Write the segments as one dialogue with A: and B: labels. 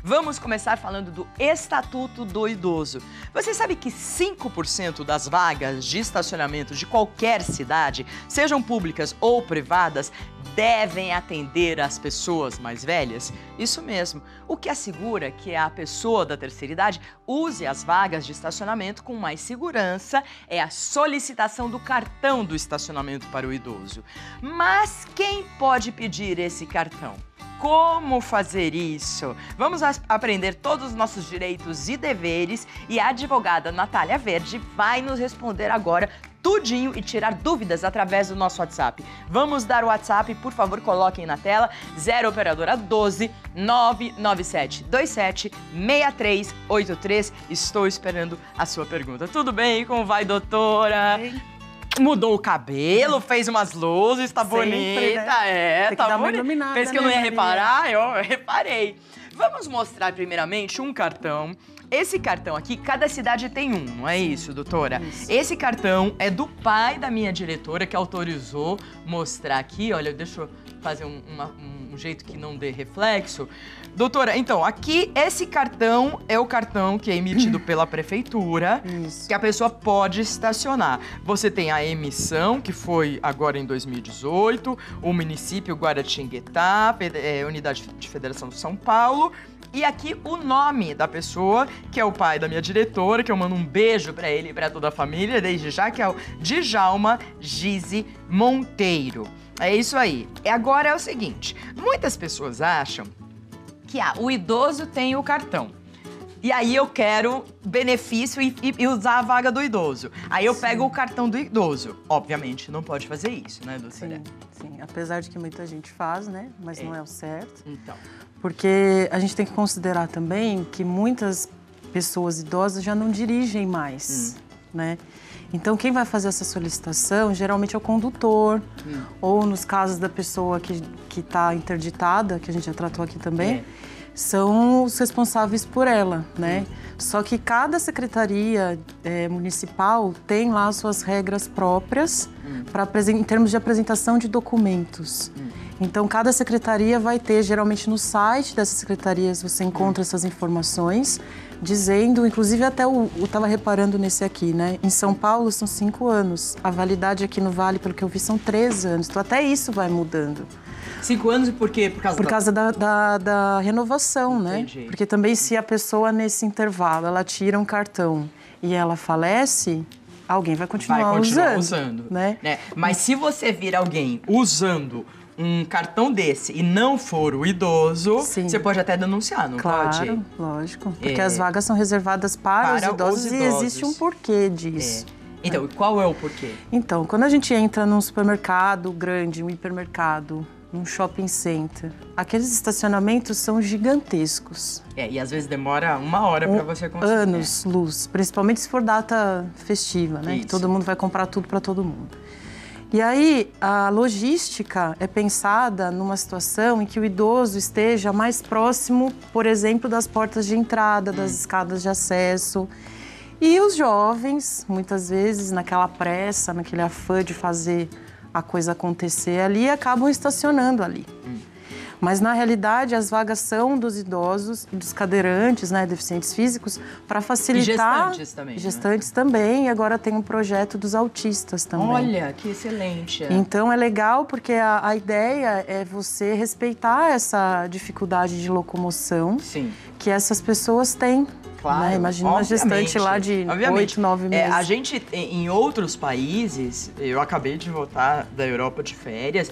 A: Vamos começar falando do Estatuto do Idoso. Você sabe que 5% das vagas de estacionamento de qualquer cidade, sejam públicas ou privadas, devem atender as pessoas mais velhas? Isso mesmo, o que assegura que a pessoa da terceira idade use as vagas de estacionamento com mais segurança é a solicitação do cartão do estacionamento para o idoso. Mas quem pode pedir esse cartão? Como fazer isso? Vamos aprender todos os nossos direitos e deveres e a advogada Natália Verde vai nos responder agora tudinho e tirar dúvidas através do nosso WhatsApp. Vamos dar o WhatsApp, por favor, coloquem na tela, 0 operadora 12 997 27 6383. Estou esperando a sua pergunta. Tudo bem? Como vai, doutora?
B: Bem.
A: Mudou o cabelo, fez umas luzes, tá
B: Sempre,
A: bonita,
B: né? Tem que
A: tá
B: dar uma
A: bonita.
B: iluminada,
A: Fez que eu não
B: né,
A: ia
B: Maria?
A: reparar, eu reparei. Vamos mostrar primeiramente um cartão. Esse cartão aqui, cada cidade tem um, não é isso, doutora?
B: Isso.
A: Esse cartão é do pai da minha diretora que autorizou mostrar aqui. Olha, deixa eu fazer um jeito que não dê reflexo. Doutora, então, aqui, esse cartão é o cartão que é emitido pela prefeitura,
B: Isso.
A: que a pessoa pode estacionar. Você tem a emissão, que foi agora em 2018, o município Guaratinguetá, Unidade de Federação de São Paulo, e aqui o nome da pessoa, que é o pai da minha diretora, que eu mando um beijo pra ele e pra toda a família, desde já, que é o Djalma Gize Monteiro. É isso aí. E agora é o seguinte, muitas pessoas acham que o idoso tem o cartão. E aí eu quero benefício e usar a vaga do idoso. Aí eu pego o cartão do idoso. Obviamente, não pode fazer isso, né, doutora?
B: Sim. Apesar de que muita gente faz, né? Mas não é o certo.
A: Então.
B: Porque a gente tem que considerar também que muitas pessoas idosas já não dirigem mais, né? Então, quem vai fazer essa solicitação, geralmente é o condutor, ou nos casos da pessoa que está interditada, que a gente já tratou aqui também, são os responsáveis por ela, né? Só que cada secretaria municipal tem lá as suas regras próprias em termos de apresentação de documentos. Então, cada secretaria vai ter, geralmente no site dessas secretarias você encontra essas informações, dizendo, inclusive até eu estava reparando nesse aqui, né? Em São Paulo são 5 anos, a validade aqui no Vale, pelo que eu vi, são 3 anos. Então, até isso vai mudando.
A: 5 anos e por quê?
B: Por causa da renovação,
A: Entendi.
B: né? Porque também se a pessoa, nesse intervalo, ela tira um cartão e ela falece, alguém vai continuar usando. Né?
A: Mas se você vir alguém usando um cartão desse e não for o idoso, você pode até denunciar, não pode?
B: Claro, lógico. Porque as vagas são reservadas para os idosos e existe um porquê disso.
A: Então, qual é o porquê?
B: Então, quando a gente entra num supermercado grande, um hipermercado, num shopping center, aqueles estacionamentos são gigantescos.
A: E às vezes demora 1 hora para você conseguir.
B: Anos, luz. Principalmente se for data festiva, né? Que todo mundo vai comprar tudo para todo mundo. E aí, a logística é pensada numa situação em que o idoso esteja mais próximo, por exemplo, das portas de entrada, das escadas de acesso. E os jovens, muitas vezes, naquela pressa, naquele afã de fazer a coisa acontecer ali, acabam estacionando ali. Mas, na realidade, as vagas são dos idosos e dos cadeirantes, né, deficientes físicos, para facilitar...
A: E gestantes também.
B: Gestantes também, e agora tem um projeto dos autistas também.
A: Olha, que excelente.
B: Então, é legal porque a ideia é você respeitar essa dificuldade de locomoção que essas pessoas têm.
A: Claro,
B: né? Imagina uma gestante lá de 8, 9 meses.
A: A gente, em outros países, eu acabei de voltar da Europa de férias,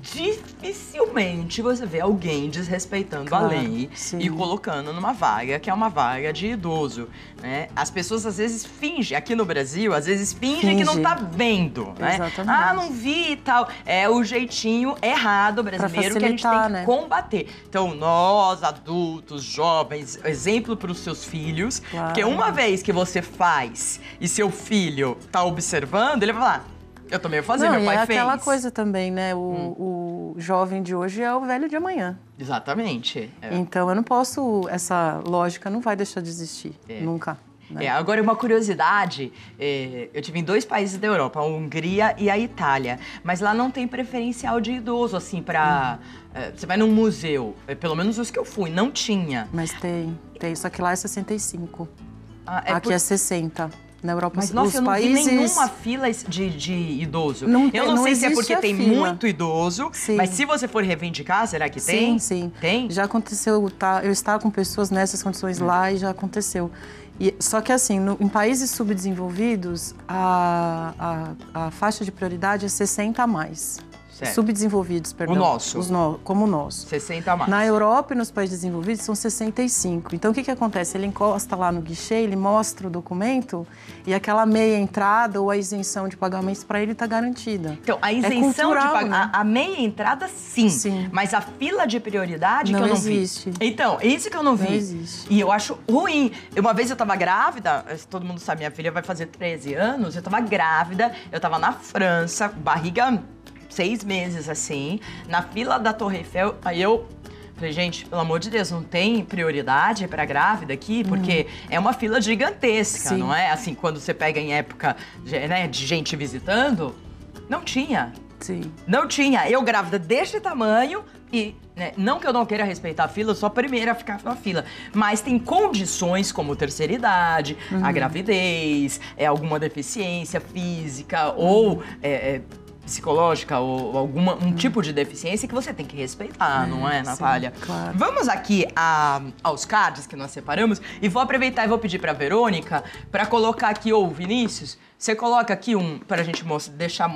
A: dificilmente você vê alguém desrespeitando a lei e colocando numa vaga que é uma vaga de idoso, né? As pessoas às vezes fingem, aqui no Brasil, às vezes fingem que não tá vendo, né?
B: Exatamente.
A: Ah, não vi e tal. É o jeitinho errado brasileiro que a gente tem que combater. Então, nós, adultos, jovens, exemplo para os seus filhos, porque uma vez que você faz e seu filho tá observando, ele vai falar, eu também vou fazer, meu pai fez.
B: É aquela coisa também, né? O jovem de hoje é o velho de amanhã.
A: Exatamente.
B: Então, eu não posso, essa lógica não vai deixar de existir, nunca. né?
A: Agora, uma curiosidade, eu tive em 2 países da Europa, a Hungria e a Itália, mas lá não tem preferencial de idoso, assim, pra... você vai num museu, pelo menos os que eu fui, não tinha.
B: Mas tem, só que lá é 65.
A: Aqui
B: é 60. Na Europa,
A: mas, nossa, eu não vi nenhuma fila de idoso. Eu não sei se é porque tem muito idoso, sim, mas se você for reivindicar, será que tem?
B: Sim.
A: Tem?
B: Já aconteceu, tá? Eu estava com pessoas nessas condições lá e já aconteceu. Só que assim, em países subdesenvolvidos, a faixa de prioridade é 60 a mais.
A: Certo.
B: Subdesenvolvidos, perdão.
A: O nosso?
B: Como o nosso.
A: 60 a mais.
B: Na Europa e nos países desenvolvidos são 65. Então, o que acontece? Ele encosta lá no guichê, ele mostra o documento e aquela meia entrada ou a isenção de pagamentos para ele está garantida.
A: Então, a isenção
B: cultural,
A: de pagamento,
B: né?
A: a meia entrada, sim. Mas a fila de prioridade
B: não
A: que eu não
B: existe.
A: Vi. Então, isso que eu não vi.
B: Não existe.
A: E eu acho ruim. Uma vez eu tava grávida, todo mundo sabe, minha filha vai fazer 13 anos, eu tava grávida, eu tava na França, barriga... 6 meses, assim, na fila da Torre Eiffel, aí eu falei, gente, pelo amor de Deus, não tem prioridade pra grávida aqui? Porque é uma fila gigantesca, não é? Assim, quando você pega em época de gente visitando, não tinha.
B: Sim.
A: Não tinha. Eu grávida deste tamanho e, não que eu não queira respeitar a fila, eu sou a primeira a ficar na fila. Mas tem condições como terceira idade, a gravidez, alguma deficiência física ou... psicológica ou um tipo de deficiência que você tem que respeitar, não é, Natália?
B: Sim, claro.
A: Vamos aqui aos cards que nós separamos e vou aproveitar e vou pedir pra Verônica pra colocar aqui, Vinícius, você coloca aqui pra gente deixar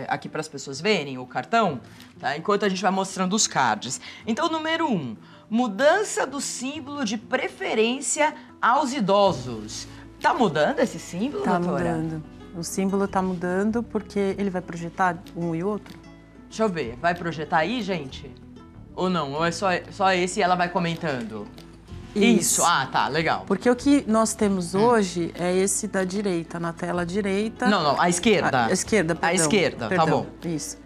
A: aqui pras pessoas verem o cartão, tá? Enquanto a gente vai mostrando os cards. Então, número 1, mudança do símbolo de preferência aos idosos. Tá mudando esse símbolo, doutora?
B: Tá mudando. O símbolo está mudando porque ele vai projetar um e outro?
A: Deixa eu ver. Vai projetar aí, gente? Ou não? Ou é só esse e ela vai comentando? Isso. Ah, tá. Legal.
B: Porque o que nós temos hoje é esse da direita, na tela direita.
A: Não. A esquerda.
B: A esquerda, perdão.
A: A esquerda,
B: perdão,
A: tá bom.
B: Isso.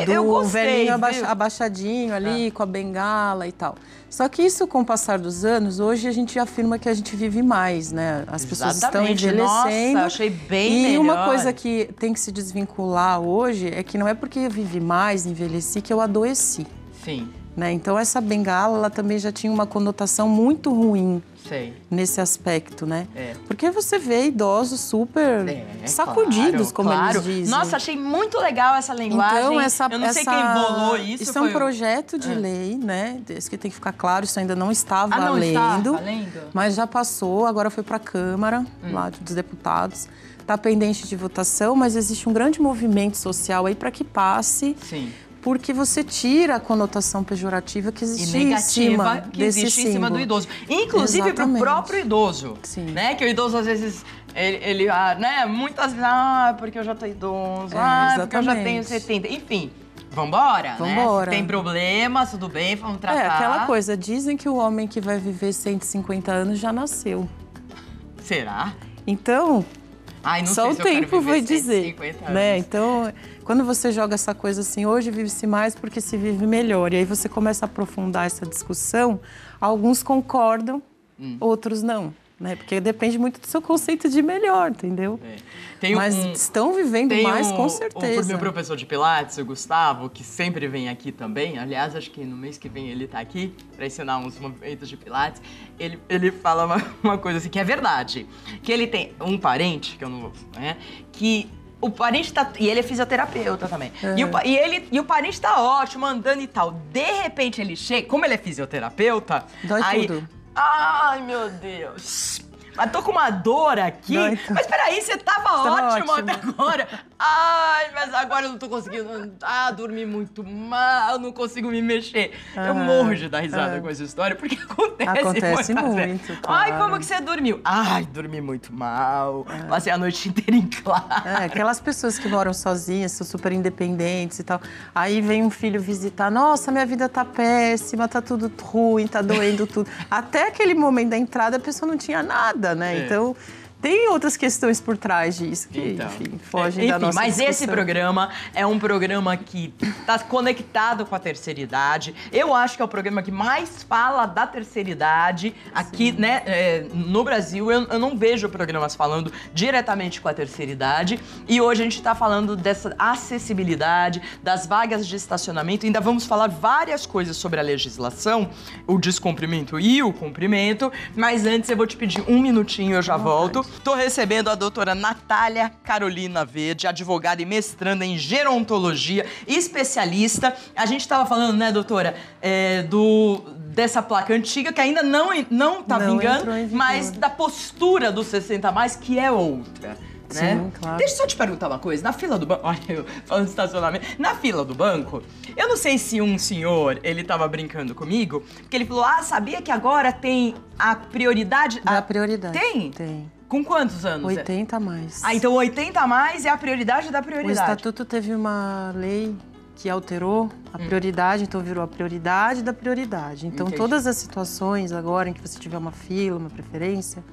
A: Eu gostei,
B: velhinho abaixadinho ali, com a bengala e tal. Só que isso, com o passar dos anos, hoje a gente afirma que a gente vive mais, né? As pessoas estão envelhecendo.
A: Nossa, achei bem melhor.
B: E uma coisa que tem que se desvincular hoje é que não é porque eu vivi mais, envelheci, que eu adoeci.
A: Sim.
B: Né? Então, essa bengala, ela também já tinha uma conotação muito ruim.
A: Sei.
B: Nesse aspecto, né? Porque você vê idosos super sacudidos, como eles dizem.
A: Nossa, achei muito legal essa linguagem.
B: Então,
A: eu não sei quem bolou isso.
B: Isso é um projeto de lei, né? Isso que tem que ficar claro, isso ainda não está valendo. Mas já passou, agora foi para a Câmara, lá dos Deputados. Está pendente de votação, mas existe um grande movimento social aí para que passe.
A: Sim.
B: Porque você tira a conotação pejorativa que existe em cima desse símbolo.
A: Em cima do idoso. Inclusive para o próprio idoso.
B: Sim.
A: Né? Que o idoso, às vezes, ele né? Muitas vezes, porque eu já tô idoso, porque eu já tenho 70. Enfim, vambora, né? Se tem problemas, tudo bem, vamos tratar.
B: É aquela coisa, dizem que o homem que vai viver 150 anos já nasceu.
A: Será?
B: Então...
A: não
B: só
A: sei
B: o
A: se
B: tempo vai dizer,
A: anos.
B: né? Então, quando você joga essa coisa assim, hoje vive-se mais porque se vive melhor. E aí você começa a aprofundar essa discussão, alguns concordam, outros não, né? Porque depende muito do seu conceito de melhor, entendeu? Mas estão vivendo mais, com certeza.
A: O meu professor de Pilates, o Gustavo, que sempre vem aqui também, aliás, acho que no mês que vem ele tá aqui para ensinar uns movimentos de Pilates, ele fala uma coisa assim, que é verdade, que ele tem um parente, que eu não vou, né, que o parente tá... E ele é fisioterapeuta também. E o parente tá ótimo, andando e tal. De repente ele chega... Como ele é fisioterapeuta...
B: Dói tudo.
A: Ai, meu Deus... Mas tô com uma dor aqui. Mas peraí, você tava ótimo até agora. Ai, mas agora eu não tô conseguindo dormir muito mal, não consigo me mexer. Eu morro de dar risada com essa história, porque acontece muito. Claro. Ai, como que você dormiu? Ai, dormi muito mal. Passei a noite inteira em classe.
B: Aquelas pessoas que moram sozinhas, são super independentes e tal. Aí vem um filho visitar. Nossa, minha vida tá péssima, tá tudo ruim, tá doendo tudo. Até aquele momento da entrada, a pessoa não tinha nada, né? Então, tem outras questões por trás disso que,
A: Então,
B: enfim, fogem da nossa
A: mas
B: discussão.
A: esse programa é um programa que está conectado com a terceira idade. Eu acho que é o programa que mais fala da terceira idade aqui, né, no Brasil. Eu não vejo programas falando diretamente com a terceira idade. E hoje a gente está falando dessa acessibilidade, das vagas de estacionamento. Ainda vamos falar várias coisas sobre a legislação, o descumprimento e o cumprimento. Mas antes eu vou te pedir um minutinho, eu já volto. Tô recebendo a doutora Natália Carolina Verde, advogada e mestranda em gerontologia, especialista. A gente tava falando, né, doutora, dessa placa antiga que ainda não tá vingando, mas da postura do 60 a mais, que é outra. Né?
B: Sim, claro.
A: Deixa eu só te perguntar uma coisa. Na fila do banco... Olha, eu falando de estacionamento. Na fila do banco, eu não sei se um senhor, ele tava brincando comigo, porque ele falou, sabia que agora tem a prioridade...
B: A prioridade.
A: Tem?
B: Tem.
A: Com quantos anos?
B: 80 a mais.
A: Então 80 a mais é a prioridade da prioridade.
B: O Estatuto teve uma lei que alterou a prioridade, então virou a prioridade da prioridade. Então,
A: Entendi.
B: todas as situações agora em que você tiver uma fila, uma preferência,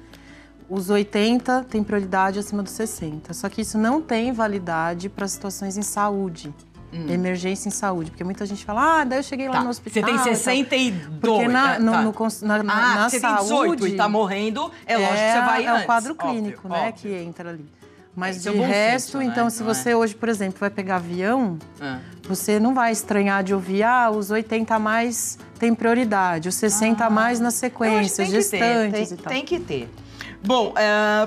B: os 80 têm prioridade acima dos 60. Só que isso não tem validade para situações em saúde, emergência em saúde. Porque muita gente fala, daí eu cheguei lá no hospital.
A: Você tem 62.
B: Porque na
A: você
B: saúde...
A: tem 18 e tá morrendo, é lógico que você vai antes.
B: É o quadro clínico,
A: óbvio,
B: né,
A: óbvio.
B: que entra ali. Mas
A: Esse é
B: de
A: o bom
B: resto,
A: senso,
B: então,
A: né?
B: se
A: Não
B: você hoje, por exemplo, vai pegar avião,
A: Ah.
B: você não vai estranhar de ouvir, os 80 a mais tem prioridade, os 60 a mais na sequência, gestantes e tal.
A: Tem que ter. Bom,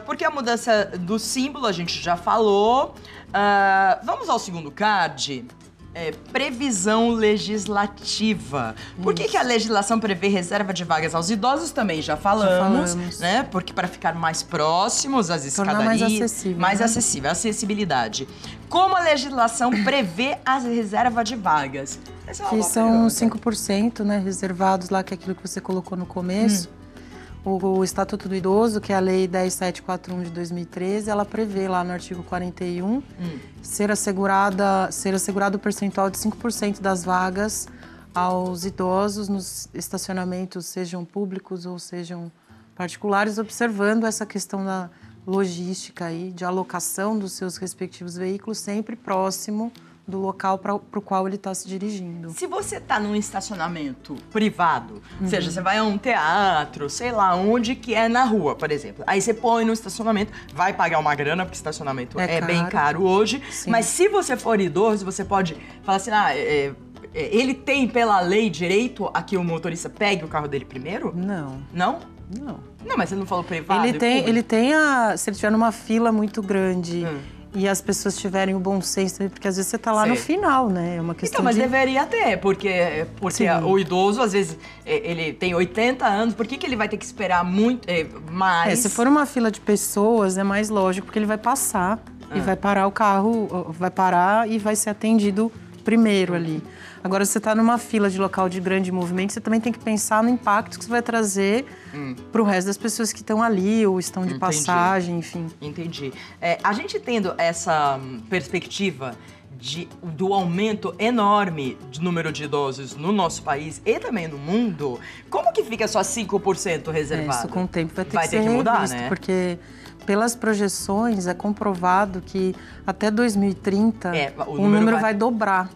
A: porque a mudança do símbolo a gente já falou. Vamos ao segundo card. Previsão legislativa. Por que a legislação prevê reserva de vagas aos idosos? Também já falamos. Né? Porque para ficar mais próximos às escadarias.
B: Mais acessível.
A: Mais acessível, acessibilidade. Como a legislação prevê a reserva de vagas? Essa é uma
B: Que
A: boa
B: são
A: pergunta.
B: 5%, né, reservados lá, que é aquilo que você colocou no começo. O Estatuto do Idoso, que é a Lei 10.741 de 2013, ela prevê lá no artigo 41 ser assegurado o percentual de 5% das vagas aos idosos nos estacionamentos, sejam públicos ou sejam particulares, observando essa questão da logística aí, de alocação dos seus respectivos veículos sempre próximo do local para o qual ele está se dirigindo.
A: Se você está num estacionamento privado, ou seja, você vai a um teatro, sei lá, onde que é na rua, por exemplo. Aí você põe no estacionamento, vai pagar uma grana, porque estacionamento é bem caro hoje.
B: Sim.
A: Mas se você for idoso, você pode falar assim, ele tem pela lei direito a que o motorista pegue o carro dele primeiro?
B: Não.
A: Não?
B: Não.
A: Não, mas você não falou privado?
B: Ele tem se ele estiver numa fila muito grande e as pessoas tiverem o bom senso, porque às vezes você tá lá no final, né? É uma questão
A: Então, mas deveria ter, porque o idoso, às vezes, ele tem 80 anos, por que ele vai ter que esperar muito mais?
B: Se for uma fila de pessoas, é mais lógico, porque ele vai passar e vai parar o carro, vai parar e vai ser atendido primeiro ali. Agora, se você está numa fila de local de grande movimento, você também tem que pensar no impacto que você vai trazer para o resto das pessoas que estão ali ou estão de passagem, enfim.
A: Entendi. A gente tendo essa perspectiva do aumento enorme de número de idosos no nosso país e também no mundo, como que fica só 5% reservado?
B: Isso com o tempo vai ter que
A: mudar,
B: revisto,
A: né?
B: Porque pelas projeções é comprovado que até 2030 o número vai dobrar.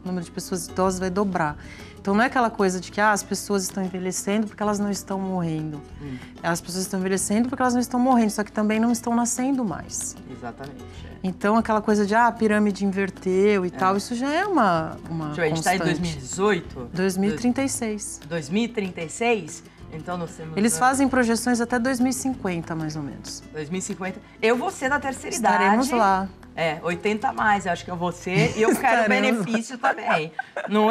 B: O número de pessoas idosas vai dobrar. Então não é aquela coisa de que as pessoas estão envelhecendo porque elas não estão morrendo. As pessoas estão envelhecendo porque elas não estão morrendo, só que também não estão nascendo mais.
A: Exatamente.
B: Então aquela coisa de a pirâmide inverteu e tal, isso já é uma
A: A gente está em 2018?
B: 2036.
A: 2036? Então nós temos...
B: Eles fazem projeções até 2050, mais ou menos.
A: 2050. Eu vou ser da terceira
B: Estaremos
A: idade.
B: lá.
A: 80 a mais, eu acho que eu vou ser. E eu quero benefício também. Não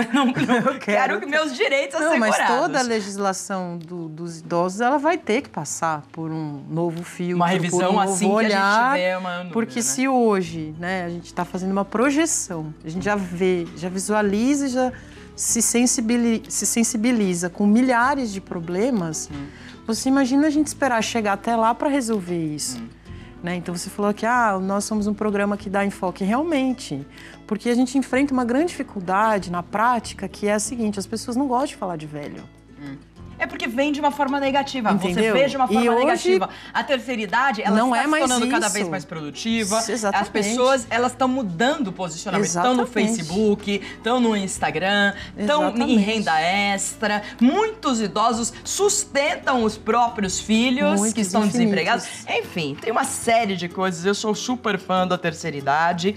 A: quero que meus direitos assegurados.
B: Não, mas toda a legislação dos idosos, ela vai ter que passar por um novo filtro,
A: uma revisão
B: por um novo
A: assim
B: olhar,
A: que a gente vê uma número,
B: porque
A: né?
B: se hoje, né, a gente está fazendo uma projeção, a gente já vê, já visualiza e já se sensibiliza com milhares de problemas, você imagina a gente esperar chegar até lá para resolver isso. Né? Então você falou que nós somos um programa que dá enfoque realmente, porque a gente enfrenta uma grande dificuldade na prática, que é a seguinte: as pessoas não gostam de falar de velho.
A: É porque vem de uma forma negativa.
B: Entendeu?
A: Você vê de uma forma
B: E hoje
A: negativa. A terceira idade, ela
B: não
A: está
B: é
A: se
B: mais
A: tornando cada
B: isso.
A: vez mais produtiva.
B: Exatamente.
A: As pessoas, elas estão mudando o posicionamento. Estão no
B: Exatamente.
A: Facebook, estão no Instagram, estão em
B: Exatamente.
A: renda extra. Muitos idosos sustentam os próprios filhos que estão desempregados. Enfim, tem uma série de coisas. Eu sou super fã da terceira idade,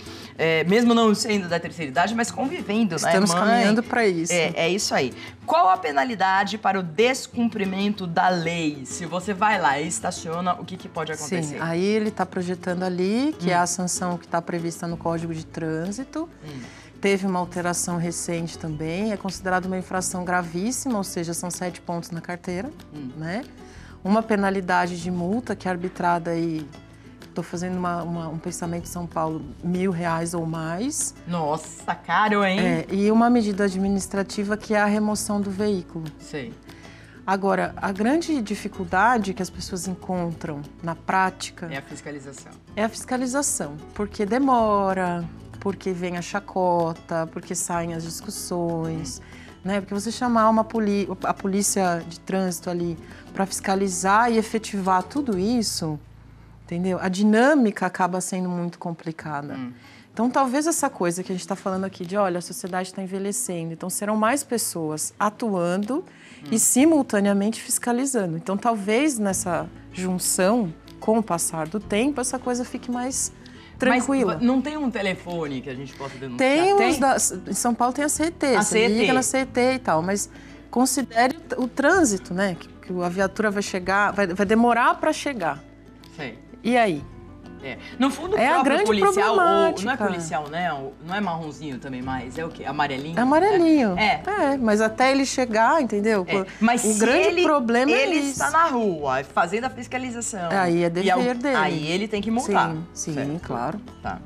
A: mesmo não sendo da terceira idade, mas convivendo, né,
B: Estamos
A: mãe?
B: caminhando para isso.
A: É isso aí. Qual a penalidade para o descumprimento da lei? Se você vai lá e estaciona, o que pode acontecer?
B: Sim, aí ele está projetando ali, que é a sanção que está prevista no Código de Trânsito. Teve uma alteração recente também, é considerado uma infração gravíssima, ou seja, são 7 pontos na carteira, né? Uma penalidade de multa que é arbitrada aí, estou fazendo um pensamento em São Paulo, R$1.000 ou mais.
A: Nossa, caro, hein?
B: E uma medida administrativa que é a remoção do veículo.
A: Sei.
B: Agora, a grande dificuldade que as pessoas encontram na prática
A: É a fiscalização.
B: é a fiscalização, porque demora, porque vem a chacota, porque saem as discussões, né? Porque você chamar a polícia de trânsito ali para fiscalizar e efetivar tudo isso, entendeu? A dinâmica acaba sendo muito complicada. Então, talvez essa coisa que a gente está falando aqui de, olha, a sociedade está envelhecendo, então serão mais pessoas atuando e simultaneamente fiscalizando. Então, talvez nessa junção, com o passar do tempo, essa coisa fique mais tranquila.
A: Mas não tem um telefone que a gente possa denunciar?
B: Tem em São Paulo tem a CET, você liga na CET e tal, mas considere o trânsito, né? Que a viatura vai chegar, vai demorar para chegar.
A: Sei.
B: E aí?
A: No fundo, o
B: É a
A: próprio
B: grande
A: policial,
B: problemática.
A: não é policial, né? Não é marronzinho também mais, é o quê? Amarelinho?
B: É amarelinho.
A: É.
B: Mas até ele chegar, entendeu?
A: Mas
B: o
A: se
B: grande problema
A: ele
B: é isso.
A: está na rua, fazendo a fiscalização.
B: Aí é dever dele.
A: Aí ele tem que multar.
B: Sim,
A: certo?
B: claro.
A: Tá.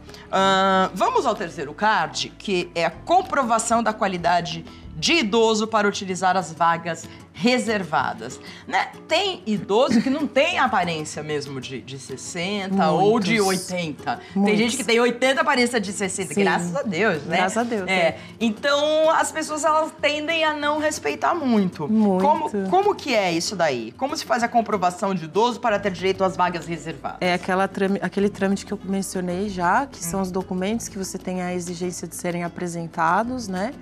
A: Vamos ao terceiro card, que é a comprovação da qualidade de idoso para utilizar as vagas reservadas. Né? Tem idoso que não tem aparência mesmo de 60 ou de 80. Tem gente que tem 80 aparência de 60,
B: Sim.
A: graças a Deus, né?
B: Graças a Deus.
A: Então, as pessoas elas tendem a não respeitar muito.
B: Muito.
A: Como que é isso daí? Como se faz a comprovação de idoso para ter direito às vagas reservadas?
B: É aquele trâmite que eu mencionei já, que são os documentos que você tem a exigência de serem apresentados, né?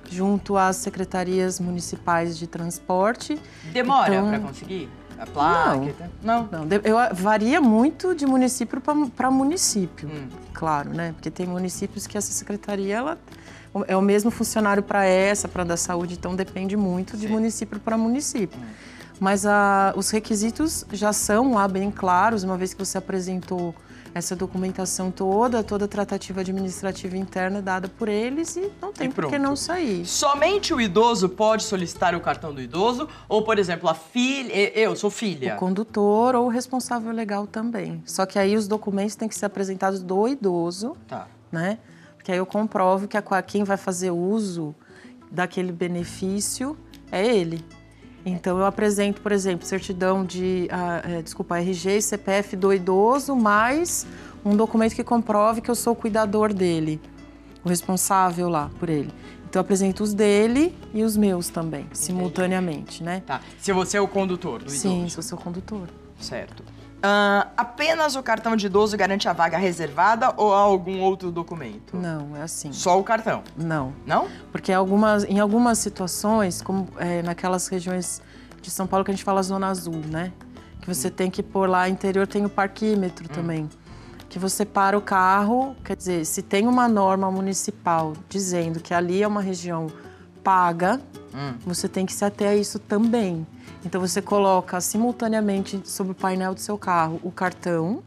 B: Junto às secretarias municipais de transporte.
A: Demora
B: Então,
A: para conseguir? A placa? Não.
B: Varia muito de município para município, claro, né? Porque tem municípios que essa secretaria ela é o mesmo funcionário para da saúde, então depende muito de município para município. Mas os requisitos já são lá bem claros, uma vez que você apresentou essa documentação toda a tratativa administrativa interna é dada por eles e não tem por que não sair.
A: Somente o idoso pode solicitar o cartão do idoso? Ou, por exemplo, a filha... Eu sou filha.
B: O condutor ou o responsável legal também. Só que aí os documentos têm que ser apresentados do idoso, né? Porque aí eu comprovo que quem vai fazer uso daquele benefício é ele. Então, eu apresento, por exemplo, certidão de, RG e CPF do idoso, mais um documento que comprove que eu sou o cuidador dele, o responsável lá por ele. Então, eu apresento os dele e os meus também, simultaneamente, né?
A: Tá. Se você é o condutor do idoso.
B: Sim, se eu sou o condutor.
A: Certo. Apenas o cartão de idoso garante a vaga reservada ou há algum outro documento?
B: Não, é assim.
A: Só o cartão?
B: Não.
A: Não?
B: Porque em algumas situações, como naquelas regiões de São Paulo que a gente fala zona azul, né? Que você tem que pôr lá, interior tem o parquímetro também. Que você para o carro, quer dizer, se tem uma norma municipal dizendo que ali é uma região paga, você tem que se ater a isso também. Então, você coloca simultaneamente sobre o painel do seu carro o cartão,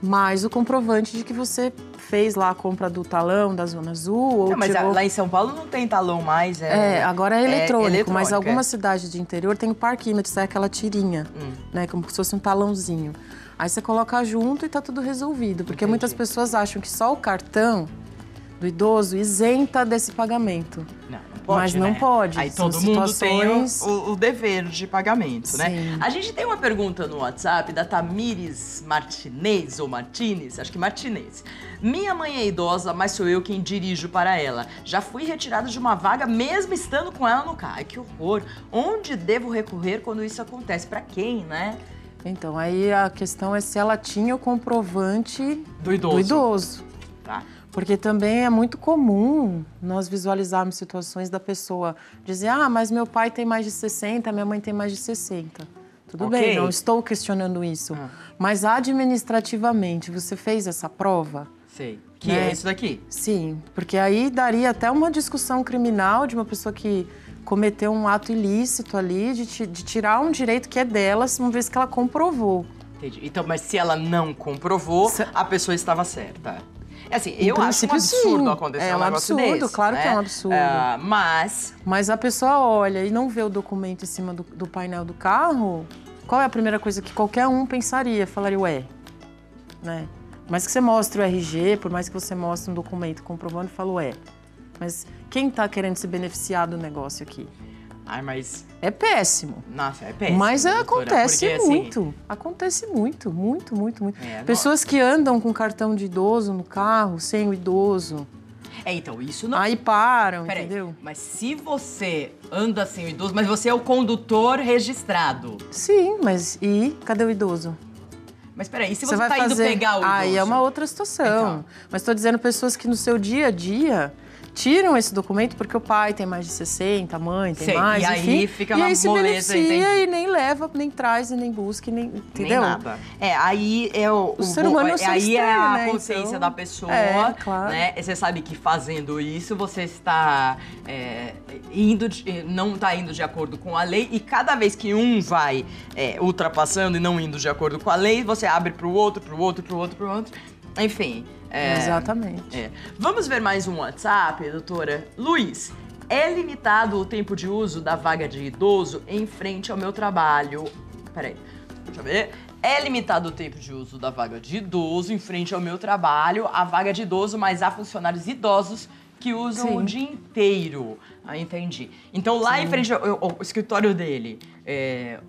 B: mais o comprovante de que você fez lá a compra do talão da Zona Azul. Ou
A: mas lá em São Paulo não tem talão mais.
B: Agora é eletrônico, mas algumas cidades de interior tem o parquímetro, sai aquela tirinha, né? Como se fosse um talãozinho. Aí você coloca junto e tá tudo resolvido. Porque muitas pessoas acham que só o cartão do idoso isenta desse pagamento.
A: Não pode,
B: mas não pode.
A: Aí todo mundo tem o dever de pagamento,
B: Sim.
A: né? A gente tem uma pergunta no WhatsApp da Tamires Martinez, ou Martinez, acho que Martinez. Minha mãe é idosa, mas sou eu quem dirijo para ela. Já fui retirada de uma vaga mesmo estando com ela no carro. Ai, que horror. Onde devo recorrer quando isso acontece? Para quem, né?
B: Então, aí a questão é se ela tinha o comprovante
A: do idoso.
B: Tá. Porque também é muito comum nós visualizarmos situações da pessoa dizer, mas meu pai tem mais de 60, minha mãe tem mais de 60. Tudo bem, não estou questionando isso. Mas administrativamente, você fez essa prova?
A: Sei. Que é isso daqui?
B: Sim, porque aí daria até uma discussão criminal de uma pessoa que cometeu um ato ilícito ali, de tirar um direito que é dela, uma vez que ela comprovou.
A: Entendi. Então, mas se ela não comprovou, a pessoa estava certa. É assim, eu acho um absurdo acontecer um negócio desse. É um absurdo,
B: claro que é um absurdo.
A: Mas
B: a pessoa olha e não vê o documento em cima do painel do carro, qual é a primeira coisa que qualquer um pensaria? Falaria, né? Por mais que você mostre o RG, por mais que você mostre um documento comprovando, fala, Mas quem tá querendo se beneficiar do negócio aqui?
A: Mas...
B: É péssimo.
A: Nossa, é péssimo.
B: Mas acontece
A: porque,
B: muito.
A: Assim...
B: Acontece muito. Pessoas que andam com cartão de idoso no carro, sem o idoso.
A: Então, isso não...
B: Aí param, entendeu?
A: Mas se você anda sem o idoso, mas você é o condutor registrado.
B: Sim, mas e cadê o idoso?
A: Mas peraí, e se você tá indo pegar o idoso?
B: Aí é uma outra situação. Então. Mas tô dizendo pessoas que no seu dia a dia... tiram esse documento porque o pai tem mais de 60, a mãe tem mais,
A: e
B: enfim.
A: Aí fica uma
B: moleza,
A: se
B: beneficia e nem leva, nem traz, e nem busca, nem, entendeu?
A: Nem nada. Aí é o
B: ser humano
A: aí é a
B: né?
A: consciência
B: então,
A: da pessoa,
B: claro.
A: né? E você sabe que fazendo isso, você está não está indo de acordo com a lei, e cada vez que um vai ultrapassando e não indo de acordo com a lei, você abre para o outro, para o outro, para o outro, para o outro. Enfim.
B: Exatamente.
A: Vamos ver mais um WhatsApp, doutora. Luiz, é limitado o tempo de uso da vaga de idoso em frente ao meu trabalho? Peraí, deixa eu ver. É limitado o tempo de uso da vaga de idoso em frente ao meu trabalho, a vaga de idoso, mas há funcionários idosos que usam o dia inteiro. Entendi. Então, lá em frente ao escritório dele,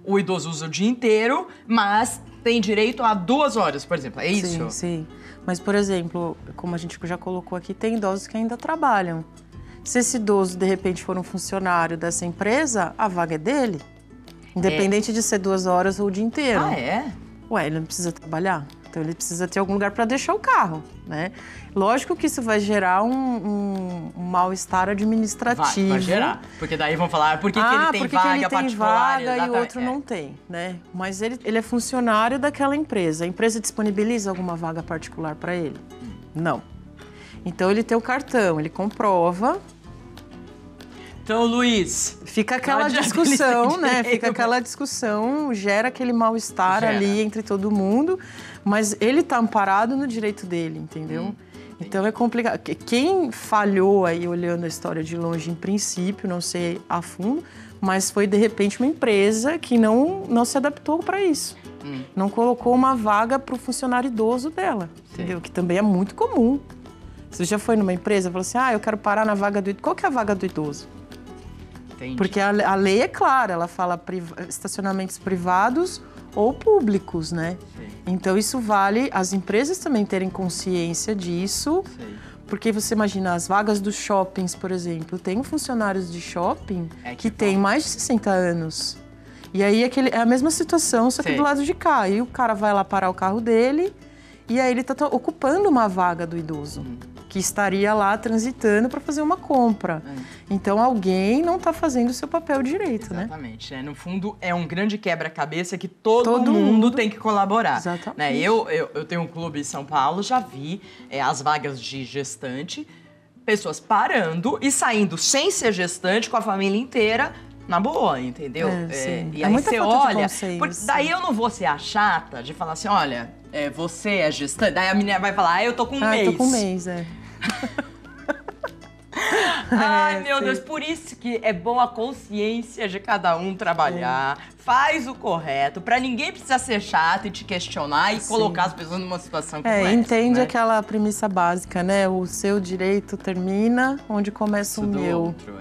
A: o idoso usa o dia inteiro, mas tem direito a 2 horas, por exemplo. É isso?
B: Sim. Mas, por exemplo, como a gente já colocou aqui, tem idosos que ainda trabalham. Se esse idoso, de repente, for um funcionário dessa empresa, a vaga é dele. Independente de ser 2 horas ou o dia inteiro. Ele não precisa trabalhar? Então, ele precisa ter algum lugar para deixar o carro, né? Lógico que isso vai gerar um mal-estar administrativo.
A: Vai gerar. Porque daí vão falar, por que ele tem vaga particular?
B: E o outro não tem, né? Mas ele é funcionário daquela empresa. A empresa disponibiliza alguma vaga particular para ele? Não. Então, ele tem o cartão, ele comprova.
A: Então, Luiz...
B: Fica aquela discussão, né? Fica aquela discussão, gera aquele mal-estar ali entre todo mundo, mas ele tá amparado no direito dele, entendeu? Então é complicado. Quem falhou aí, olhando a história de longe, em princípio, não sei a fundo, mas foi, de repente, uma empresa que não se adaptou para isso. Não colocou uma vaga para o funcionário idoso dela, entendeu? Que também é muito comum. Você já foi numa empresa e falou assim, eu quero parar na vaga do idoso. Qual que é a vaga do idoso?
A: Entendi.
B: Porque a lei é clara, ela fala estacionamentos privados ou públicos, né?
A: Sim.
B: Então isso vale as empresas também terem consciência disso, porque você imagina as vagas dos shoppings, por exemplo, tem funcionários de shopping que têm mais de 60 anos. E aí é a mesma situação, só que do lado de cá. Aí o cara vai lá parar o carro dele e aí ele está ocupando uma vaga do idoso. Que estaria lá transitando para fazer uma compra. Então, alguém não está fazendo o seu papel direito,
A: Exatamente. No fundo, é um grande quebra-cabeça que todo mundo tem que colaborar.
B: Exatamente.
A: Né? Eu tenho um clube em São Paulo, já vi as vagas de gestante, pessoas parando e saindo sem ser gestante, com a família inteira, na boa, entendeu? E aí você olha... Daí eu não vou ser a chata de falar assim, olha... você é gestante? Daí a menina vai falar, eu tô com um mês.
B: Eu tô com um mês,
A: Ai, meu Deus, por isso que é boa a consciência de cada um trabalhar, faz o correto, pra ninguém precisar ser chato e te questionar e colocar as pessoas numa situação como essa,
B: entende
A: né?
B: aquela premissa básica, né? O seu direito termina onde começa o meu.
A: Outro,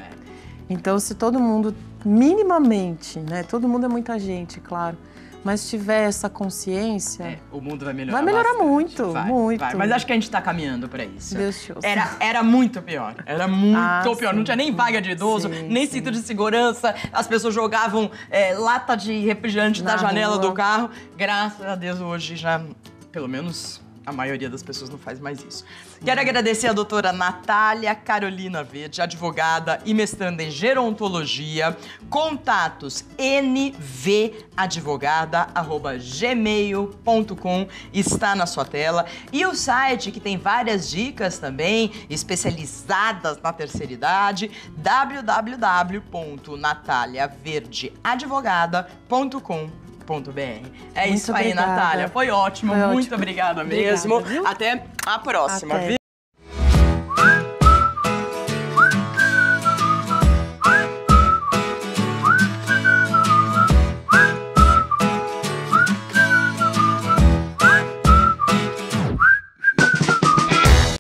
B: Então, se todo mundo, minimamente, né? Todo mundo é muita gente, claro. Mas tiver essa consciência...
A: o mundo vai melhorar.
B: Vai melhorar
A: bastante.
B: muito, muito.
A: Vai. Mas acho que a gente tá caminhando pra isso.
B: Deus te ouça.
A: Era muito pior. Era muito pior. Não tinha nem vaga de idoso,
B: Sim,
A: nem cinto de segurança. As pessoas jogavam lata de refrigerante da janela
B: rua.
A: do carro. Graças a Deus, hoje já, pelo menos... A maioria das pessoas não faz mais isso. Quero agradecer a doutora Natália Carolina Verde, advogada e mestranda em gerontologia. Contatos nvadvogada@gmail.com, está na sua tela. E o site, que tem várias dicas também, especializadas na terceira idade, www.nataliaverdeadvogada.com.br. É
B: Muito
A: isso aí,
B: obrigada.
A: Natália. Foi ótimo.
B: Foi
A: Muito
B: ótimo.
A: obrigada mesmo.
B: Obrigada, viu?
A: Até a próxima,
B: Até.
A: viu?